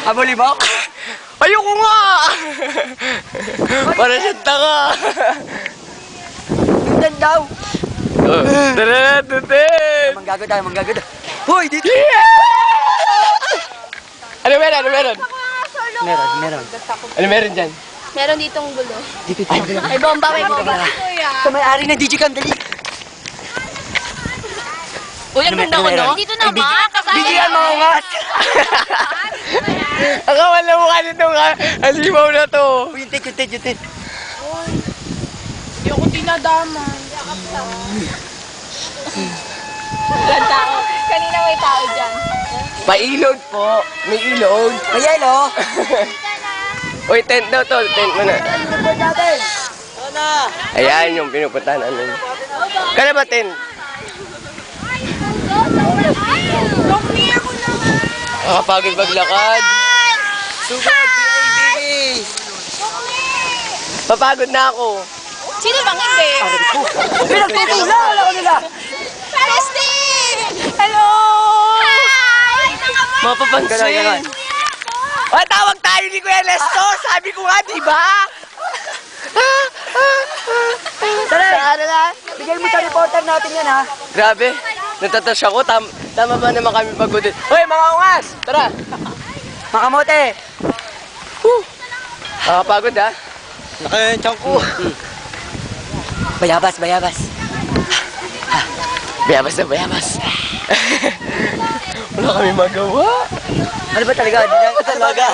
Habulin mo? Ayoko nga! Para siyang tanga! Tingnan daw. Tara, tutin! Manggago tayo, manggago tayo. Hoy, dito! Ano meron? Ano meron? Meron. Ano meron dyan? Meron ditong gulo. Dito. May bomba, may bomba. Ito may-ari ng Digicam, dali. Uy, ang ganda ko, no? Dito naman, kasama. Digian mo ungas. Ang kawal na mukha nito nga. Alimaw na to. Uy, yung tit. Hindi ako tinadama. Ilan tao? Kanina may tao dyan. May ilog po. May ilog. May yelo. Uy, tent daw to. Tent mo na. natin. Ayan yung pinupuntahan namin. Kaya ba tent? Lomi ako naman. Nakapagod maglakad. Sugod, BIBB. Papagod na ako. Sino bang hindi? Pinagtutula, wala ko nila. Palestine! Hello! Hi! Mapapansin. Ganon. Ay, tawag tayo ni Kuya Lesto. Sabi ko nga, di ba? Tara na. Bigay mo sa reporter natin yan, ha? Grabe. Natatash ako. Tama ba naman kami pagod? Hoy, mga ungas! Tara! Makamote. Nakapagod ha? Nakayantang ko. Bayabas. Bayabas na bayabas. Wala kami magawa. Ano ba talaga? Hindi na talaga.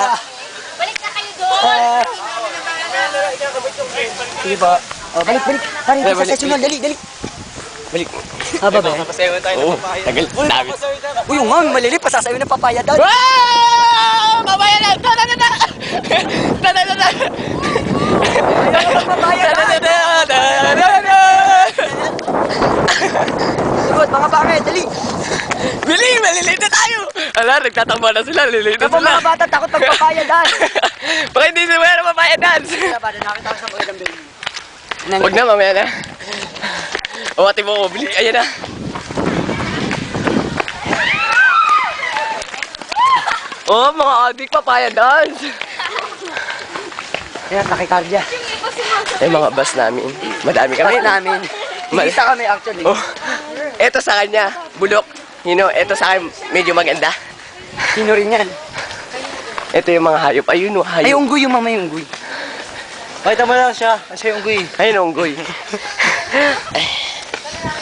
Balik na kayo doon! Sige ba? Oh, balik. Pare, sa Balik. session na. Dali. Balik. Haba ba? Oo, tagal. Dami. Uy, yung nga, malilip. Pasasayo ng papaya daw. Wow! Mamaya na! Tara! Papaya daw. Sugod, mga pare, dali. Bili! Malilate na tayo! Ala, nagtatakbo na sila. Lilate na Kapag sila. mga bata, takot magpapaya daw. Baka hindi sila mayroon papaya dance. Nakita ko sa mga ng baby. Huwag na, mamaya na. O, ate mo ko. Bili. Ayan na. Oh, mga adik, papaya dance. Ayan, nakikardya. Eh, mga bus namin. Madami kami. Kami namin. Isa kami actually. Oh, eto sa kanya, bulok. Eto sa akin, medyo maganda. Sino rin yan? Ito yung mga hayop. Ayun o, Ay, hayop. unggoy yung mama yung unggoy. Pakita mo lang siya. Siya yung unggoy. Ayun o, unggoy.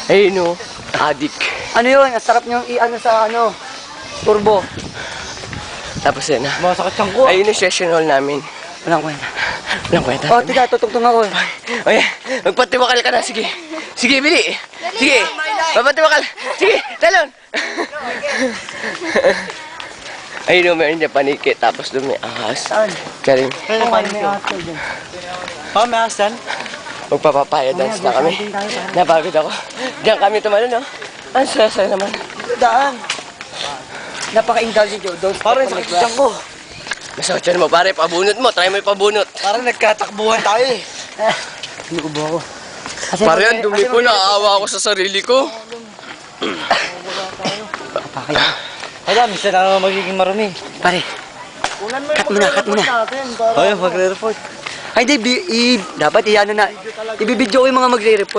Ayun o, adik. Ano yun? Ang sarap niyong i-ano sa turbo. Tapos yun na. Masakit siyang ko. Ayun yung session hall namin. Walang kwenta. Walang kwenta. Oh, tiga, tutugtong ako eh. Oye, magpatiwakal ka na. Sige. Sige, bili. Sige. Magpatiwakal. Sige, talon. Ayun o, meron niya paniki. Tapos doon may ahas. Saan? Galing. Oh, may ato dyan. Oh, may asan? Magpapapaya dance na kami. Napagod ako. Diyan kami tumalo, no? Ang saya naman. Daan. Napaka-indulgent yun. Parang sakit siyang ko. Masakit siya mo, pare. Pabunot mo. Try mo ipabunot. Parang nagkatakbuhan tayo eh. Hindi ko buha ko. Pare, ang dumi ko. Naaawa ako sa sarili ko. Kapakaya. Kaya, minsan na magiging marumi. Pare, cut muna. Ayun, magre-report. Ay, di, dapat i-ano na. Ibibidyo ko yung mga magre-report.